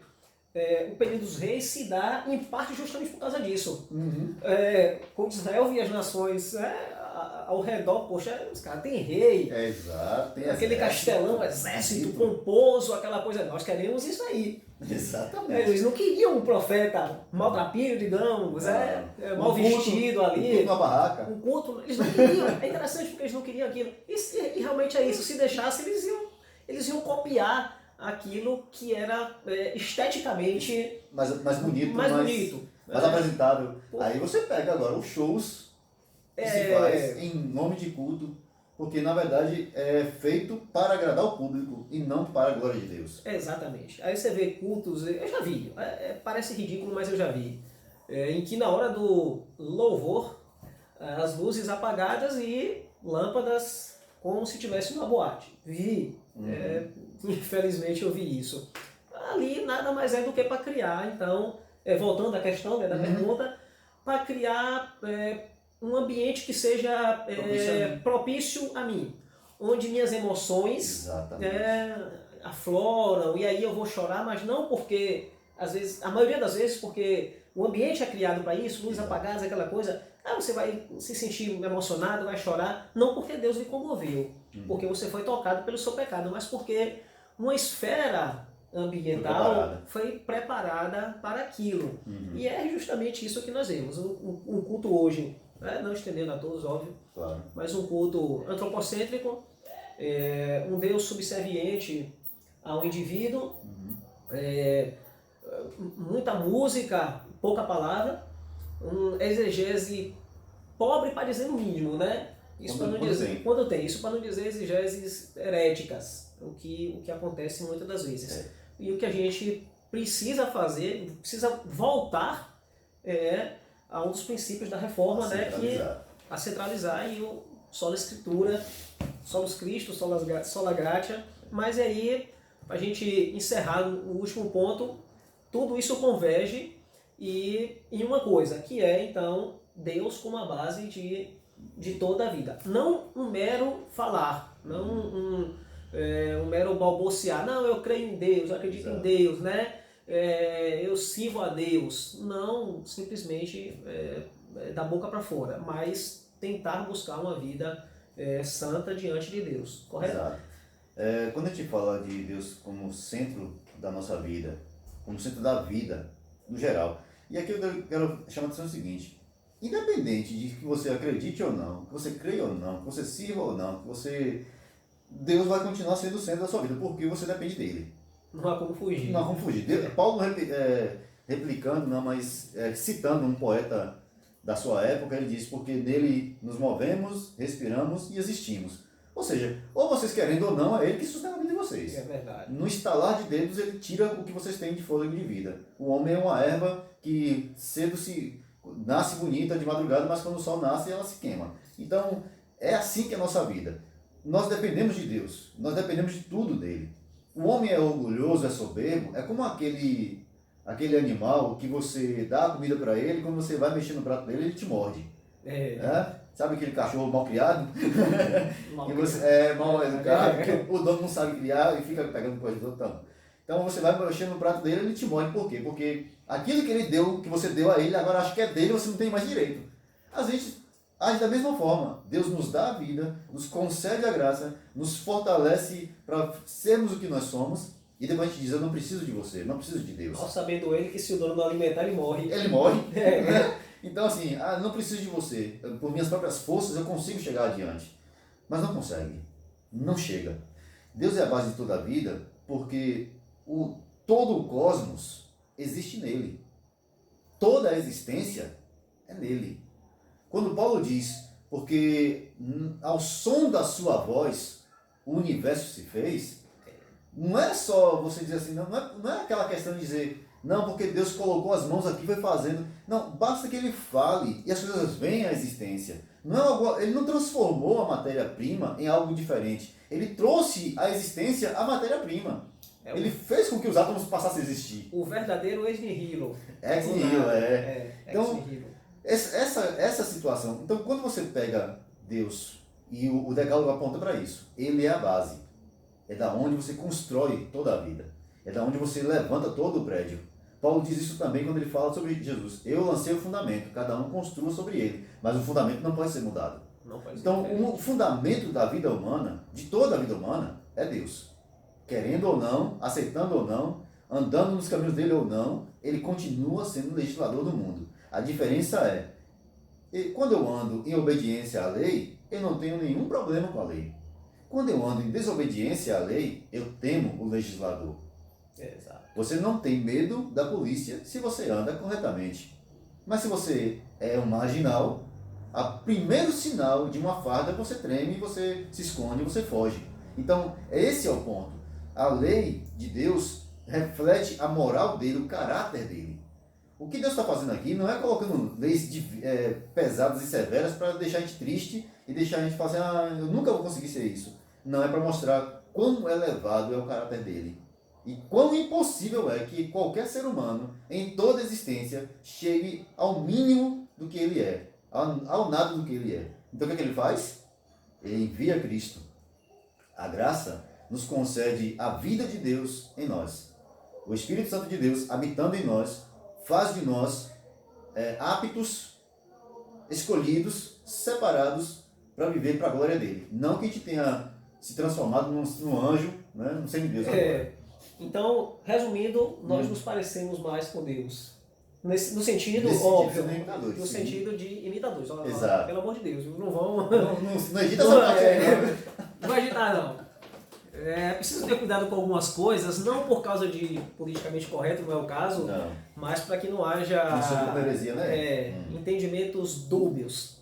o período dos reis se dá em parte justamente por causa disso. Uhum. Quando Israel via as nações ao redor, poxa, os caras têm rei, exato, tem aquele castelão, exército pomposo, aquela coisa, nós queremos isso aí. Exatamente. Eles não queriam um profeta maltrapilho, digamos, mal vestido ali. Um culto na barraca. Um culto, eles não queriam. É interessante porque eles não queriam aquilo. E realmente é isso. Se deixasse, eles iam copiar aquilo que era esteticamente mais bonito, mais bonito, mais apresentável. Aí você pega agora os shows que se faz em nome de culto, porque na verdade é feito para agradar o público e não para a glória de Deus. Exatamente. Aí você vê cultos, eu já vi, parece ridículo, mas eu já vi, em que na hora do louvor, as luzes apagadas e lâmpadas como se tivesse uma boate. Vi, infelizmente eu vi isso. Ali nada mais é do que para criar, então, voltando à questão da pergunta, para criar um ambiente que seja propício a mim, onde minhas emoções afloram, e aí eu vou chorar, mas não porque, às vezes, a maioria das vezes, porque o ambiente é criado para isso, luzes apagadas, aquela coisa, você vai se sentir emocionado, vai chorar, não porque Deus lhe comoveu, porque você foi tocado pelo seu pecado, mas porque uma esfera ambiental foi preparada para aquilo. E é justamente isso que nós vemos. Um culto hoje, não estendendo a todos, óbvio, mas um culto antropocêntrico, um Deus subserviente ao indivíduo, muita música, pouca palavra, um exegese pobre para dizer o mínimo, né? Isso para não dizer quando tem, isso para não dizer exegeses heréticas, o que acontece muitas das vezes. E o que a gente precisa fazer, precisa voltar a um dos princípios da reforma, a centralizar, e o sola escritura, solus Christo, sola gratia. Mas aí, para a gente encerrar o último ponto, tudo isso converge em uma coisa, que é então Deus como a base de toda a vida. Não um mero falar, não um mero balbuciar. Não, eu creio em Deus, eu acredito em Deus, né? Eu sirvo a Deus. Não simplesmente da boca para fora, mas tentar buscar uma vida santa diante de Deus, correto? Exato. Quando a gente fala de Deus como centro da nossa vida, como centro da vida, no geral, e aqui eu quero chamar a atenção o seguinte: independente de que você acredite ou não, que você creia ou não, que você sirva ou não, Deus vai continuar sendo o centro da sua vida, porque você depende dele. Não há como fugir. Não há como fugir. Paulo replicando, não, mas citando um poeta da sua época, ele diz: porque nele nos movemos, respiramos e existimos. Ou seja, ou vocês querendo ou não, é ele que sustenta a vida de vocês. É verdade. No estalar de dedos, ele tira o que vocês têm de fôlego de vida. O homem é uma erva que cedo nasce bonita de madrugada, mas quando o sol nasce, ela se queima. Então, é assim que é a nossa vida. Nós dependemos de Deus, nós dependemos de tudo dele. O homem é orgulhoso, é soberbo, é como aquele animal que você dá a comida para ele, quando você vai mexer no prato dele, ele te morde. Sabe aquele cachorro mal criado? Que você é mal educado, o dono não sabe criar e fica pegando coisa do outro. Então você vai mexer no prato dele, ele te morde. Por quê? Porque aquilo que ele deu, que você deu a ele, agora acha que é dele, você não tem mais direito. Às vezes age da mesma forma. Deus nos dá a vida, nos concede a graça, nos fortalece para sermos o que nós somos, e depois a gente diz: eu não preciso de você, não preciso de Deus. Ao sabendo ele que se o dono não alimentar, ele morre. Ele morre. Né? Então assim, não preciso de você. Por minhas próprias forças eu consigo chegar adiante. Mas não consegue. Não chega. Deus é a base de toda a vida, porque todo o cosmos existe nele. toda a existência é nele. Quando Paulo diz, porque ao som da sua voz o universo se fez, não é só você dizer assim, não é aquela questão de dizer, não, porque Deus colocou as mãos aqui e foi fazendo. Não, basta que ele fale e as coisas venham à existência. Não é algo, ele não transformou a matéria-prima em algo diferente. Ele trouxe à existência a matéria-prima. Ele fez com que os átomos passassem a existir. O verdadeiro ex nihilo. Ex nihilo, Então, ex nihilo. essa situação. Então, quando você pega Deus, e o Decálogo aponta para isso, ele é a base. É da onde você constrói toda a vida. É da onde você levanta todo o prédio. Paulo diz isso também quando ele fala sobre Jesus. Eu lancei o fundamento, cada um construa sobre ele. Mas o fundamento não pode ser mudado. Então, o fundamento da vida humana, de toda a vida humana, é Deus. Querendo ou não, aceitando ou não, andando nos caminhos dele ou não, ele continua sendo o legislador do mundo. A diferença é, quando eu ando em obediência à lei, eu não tenho nenhum problema com a lei. Quando eu ando em desobediência à lei, eu temo o legislador. Exato. Você não tem medo da polícia se você anda corretamente. Mas se você é um marginal, o primeiro sinal de uma farda você treme, você se esconde, você foge. Então, esse é o ponto. A lei de Deus reflete a moral dele, o caráter dele. O que Deus está fazendo aqui não é colocando leis pesadas e severas para deixar a gente triste e deixar a gente falar assim, eu nunca vou conseguir ser isso. Não, é para mostrar quão elevado é o caráter dele. E quão impossível é que qualquer ser humano, em toda a existência, chegue ao mínimo do que ele é, ao nada do que ele é. Então o que ele faz? Ele envia Cristo. A graça nos concede a vida de Deus em nós. O Espírito Santo de Deus, habitando em nós, faz de nós aptos, escolhidos, separados para viver para a glória dele. Não que a gente tenha se transformado num anjo, né, num semideus agora. Então, resumindo, nós nos parecemos mais com Deus. No sentido, Nesse óbvio, sentido, no sentido de imitadores. Exato. Pelo amor de Deus, não vão... Não edita essa parte aí, não. Não vai editar, não. Preciso ter cuidado com algumas coisas, não por causa de politicamente correto, não é o caso, Não. mas para que não haja heresia, né? entendimentos dúbios.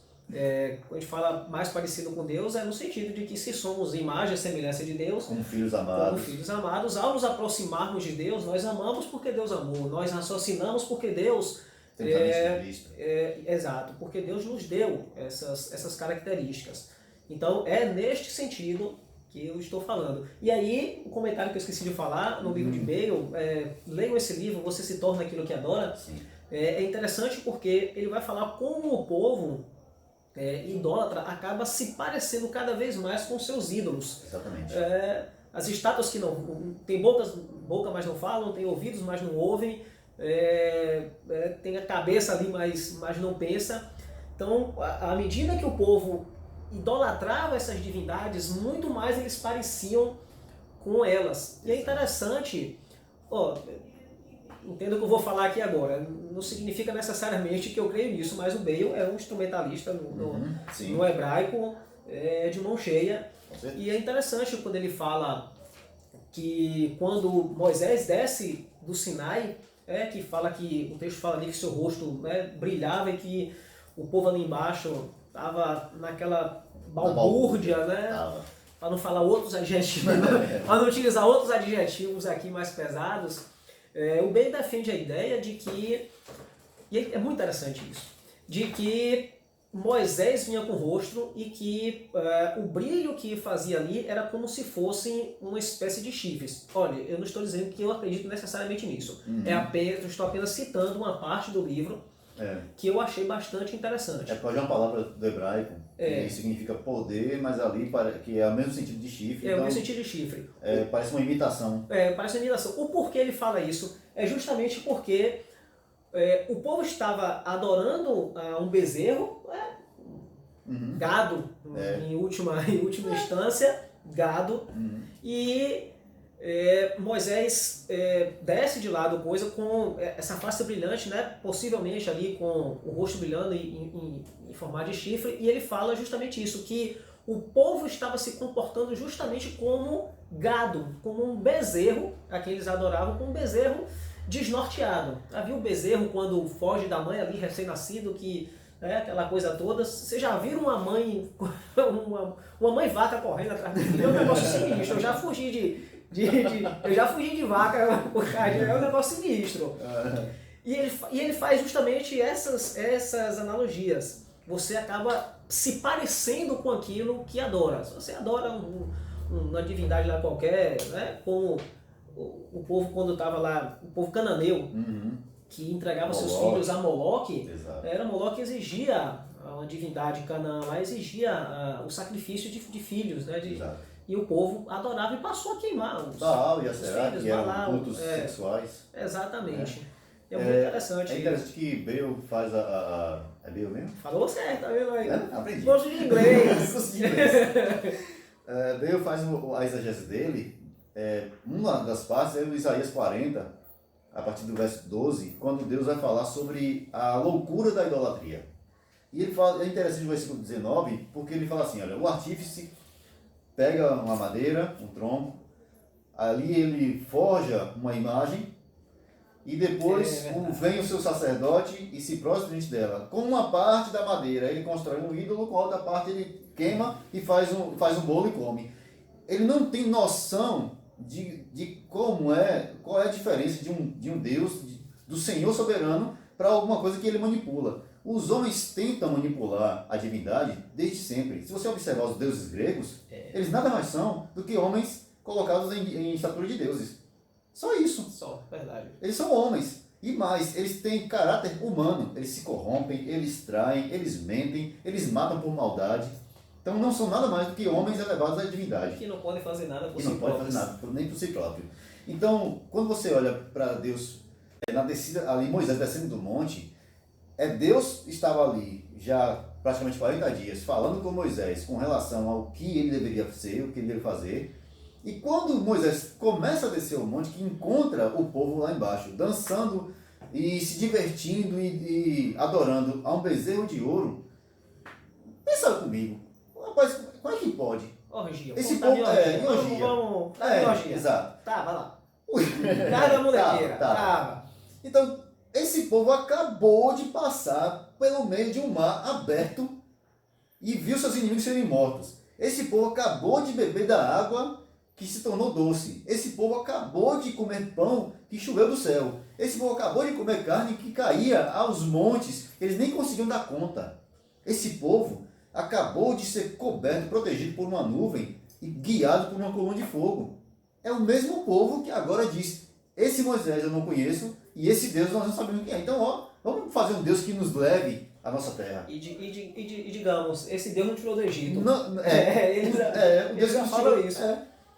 Quando a gente fala mais parecido com Deus, é no sentido de que se somos imagem e semelhança de Deus, como filhos amados, ao nos aproximarmos de Deus, nós amamos porque Deus amou, nós raciocinamos porque Deus... exato, porque Deus nos deu essas características. Então, é neste sentido que eu estou falando. E aí, o comentário que eu esqueci de falar no livro de Bale, leiam esse livro, Você se torna aquilo que adora. É interessante porque ele vai falar como o povo idólatra acaba se parecendo cada vez mais com seus ídolos. Exatamente. As estátuas que não têm boca, mas não falam, têm ouvidos, mas não ouvem, tem a cabeça ali, mas não pensa. Então, à medida que o povo idolatrava essas divindades, muito mais eles pareciam com elas. E é interessante, entendo o que eu vou falar aqui agora, não significa necessariamente que eu creio nisso, mas o Bale é um instrumentalista no hebraico, de mão cheia. E é interessante quando ele fala que quando Moisés desce do Sinai, que fala que, o texto fala ali que seu rosto brilhava e que o povo ali embaixo estava naquela balbúrdia, né? Para não falar outros adjetivos, para não utilizar outros adjetivos aqui mais pesados. O Bale defende a ideia de que, e é muito interessante isso, de que Moisés vinha com o rosto e que o brilho que fazia ali era como se fossem uma espécie de chifres. Olha, eu não estou dizendo que eu acredito necessariamente nisso. Eu estou apenas citando uma parte do livro que eu achei bastante interessante. Pode uma palavra do hebraico que significa poder, mas ali que é o mesmo sentido de chifre. O mesmo sentido de chifre. Parece uma imitação. Parece uma imitação. O porquê ele fala isso é justamente porque o povo estava adorando um bezerro, gado, em última instância, gado, e Moisés desce de lá do coisa com essa face brilhante, né, possivelmente ali com o rosto brilhando em formato de chifre, e ele fala justamente isso, que o povo estava se comportando justamente como gado, como um bezerro, a quem eles adoravam, como um bezerro, desnorteado. Já viu o bezerro quando foge da mãe ali, recém-nascido, que é aquela coisa toda? Você já viu uma mãe, uma mãe vaca correndo atrás do filho? É um negócio sinistro. Eu já fugi eu já fugi de vaca, porque é um negócio sinistro. E ele faz justamente essas analogias. Você acaba se parecendo com aquilo que adora. Se você adora uma divindade lá qualquer, né? Como o povo quando estava lá, o povo cananeu, que entregava seus filhos a Moloque, era Moloque exigia, uma divindade Canaã lá exigia o sacrifício de filhos, né? E o povo adorava e passou a queimar os Baal e Aserá, filhos, que eram cultos sexuais. Exatamente. É muito interessante. É interessante que Bale faz É Bale mesmo? Falou certo, tá vendo aí? Aprendi. Gosto de inglês. Bale faz a exegese dele. Uma das partes é o Isaías 40, a partir do verso 12, quando Deus vai falar sobre a loucura da idolatria. E ele fala, é interessante o versículo 19, porque ele fala assim, olha, o artífice pega uma madeira, um tronco, ali ele forja uma imagem, e depois vem o seu sacerdote e se prostra diante dela. Com uma parte da madeira ele constrói um ídolo, com a outra parte ele queima e faz um bolo e come. Ele não tem noção de qual é a diferença de um Deus, do Senhor soberano, para alguma coisa que ele manipula. Os homens tentam manipular a divindade desde sempre. Se você observar os deuses gregos, eles nada mais são do que homens colocados em estatura de deuses. Só isso. Só, verdade. Eles são homens. E mais, eles têm caráter humano. Eles se corrompem, eles traem, eles mentem, eles matam por maldade. Então não são nada mais do que homens elevados à divindade. Que não podem fazer nada por si próprios. Que não podem fazer nada, nem por si próprio. Então, quando você olha para Deus, na descida, ali Moisés descendo do monte, Deus estava ali já praticamente 40 dias falando com Moisés com relação ao que ele deveria ser, o que ele deveria fazer. E quando Moisés começa a descer o monte, que encontra o povo lá embaixo, dançando e se divertindo e adorando a um bezerro de ouro, pensa comigo, rapaz, como é que pode? Orgia. Esse povo em orgia. Vamos orgia. Exato. Tá, vai lá. Cada molequeira. Tá. Então, esse povo acabou de passar pelo meio de um mar aberto e viu seus inimigos serem mortos. Esse povo acabou de beber da água que se tornou doce. Esse povo acabou de comer pão que choveu do céu. Esse povo acabou de comer carne que caía aos montes, eles nem conseguiam dar conta. Esse povo acabou de ser coberto, protegido por uma nuvem e guiado por uma coluna de fogo. É o mesmo povo que agora diz, esse Moisés eu não conheço e esse Deus nós não sabemos quem é. Então, vamos fazer um Deus que nos leve à nossa terra. E digamos, esse Deus não tirou do Egito. O Deus já falou isso.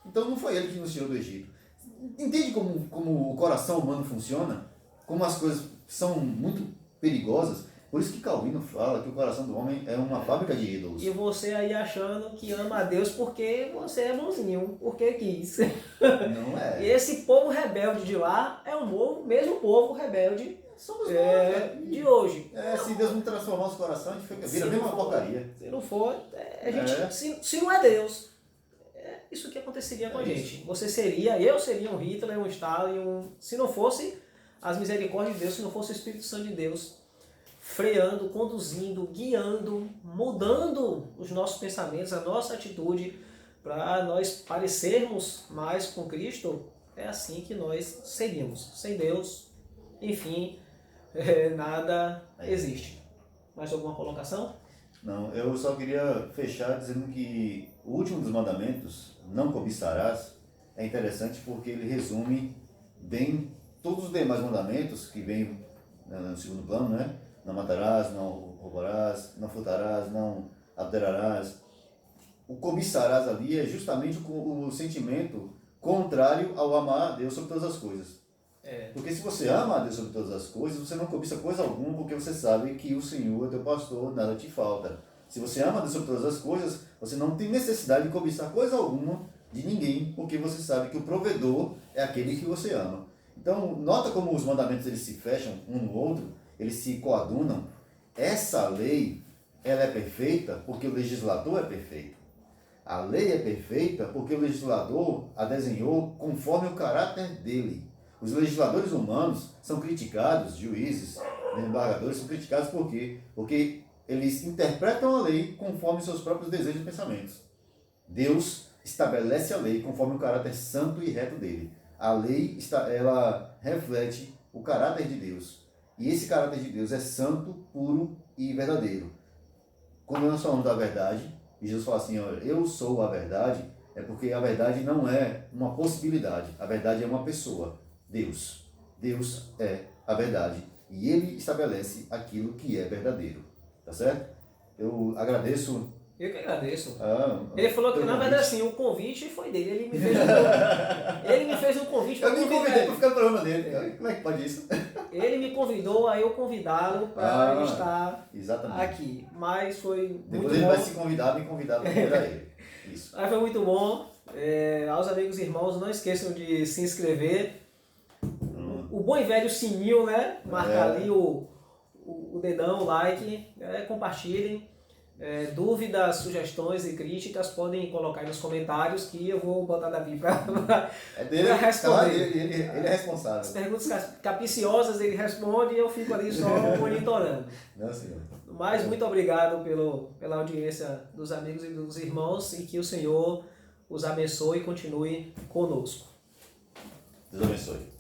Então não foi ele que nos tirou do Egito. Entende como o coração humano funciona? Como as coisas são muito perigosas? Por isso que Calvino fala que o coração do homem é uma fábrica de ídolos. E você aí achando que ama a Deus porque você é bonzinho, porque quis. Não é. E esse povo rebelde de lá é o mesmo povo rebelde somos nós, de hoje. Se Deus não transformar nosso coração, a gente vira mesmo uma porcaria. Se não for, se não é Deus, isso que aconteceria com a gente. Eu seria um Hitler, um Stalin, se não fosse as misericórdias de Deus, se não fosse o Espírito Santo de Deus freando, conduzindo, guiando, mudando os nossos pensamentos, a nossa atitude para nós parecermos mais com Cristo, é assim que nós seríamos. Sem Deus, enfim, nada existe. Mais alguma colocação? Não, eu só queria fechar dizendo que o último dos mandamentos, não cobiçarás, é interessante porque ele resume bem todos os demais mandamentos que vêm no segundo plano, né? Não matarás, não roubarás, não furtarás, não adulterarás. O cobiçarás ali é justamente o sentimento contrário ao amar a Deus sobre todas as coisas. Porque se você ama a Deus sobre todas as coisas, você não cobiça coisa alguma, porque você sabe que o Senhor é teu pastor, nada te falta. Se você ama a Deus sobre todas as coisas, você não tem necessidade de cobiçar coisa alguma de ninguém, porque você sabe que o provedor é aquele que você ama. Então, nota como os mandamentos eles se fecham um no outro, eles se coadunam. Essa lei, ela é perfeita porque o legislador é perfeito. A lei é perfeita porque o legislador a desenhou conforme o caráter dele. Os legisladores humanos são criticados, juízes, desembargadores são criticados por quê? Porque eles interpretam a lei conforme seus próprios desejos e pensamentos. Deus estabelece a lei conforme o caráter santo e reto dele. A lei ela reflete o caráter de Deus. E esse caráter de Deus é santo, puro e verdadeiro. Quando nós falamos da verdade, e Jesus fala assim, olha, eu sou a verdade, é porque a verdade não é uma possibilidade. A verdade é uma pessoa, Deus. Deus é a verdade. E Ele estabelece aquilo que é verdadeiro. Tá certo? Eu agradeço. Eu que agradeço. Ele falou que, na verdade, assim, o convite foi dele. Ele me fez um convite. Eu me convidei para ficar no programa dele. Como é que pode isso? Ele me convidou a eu convidá-lo para estar exatamente. aqui. Mas foi muito Depois bom. ele vai se convidar, me convidar para convidar ele. Isso. Mas foi muito bom. Aos amigos e irmãos, não esqueçam de se inscrever. O bom e velho sininho, né? Marcar ali o dedão, o like, compartilhem. Dúvidas, sugestões e críticas podem colocar aí nos comentários que eu vou botar Davi para dele, responder. Ele é responsável. As perguntas capiciosas ele responde e eu fico ali só monitorando. Não, senhor. Mas muito obrigado pela audiência dos amigos e dos irmãos e que o Senhor os abençoe e continue conosco. Deus abençoe.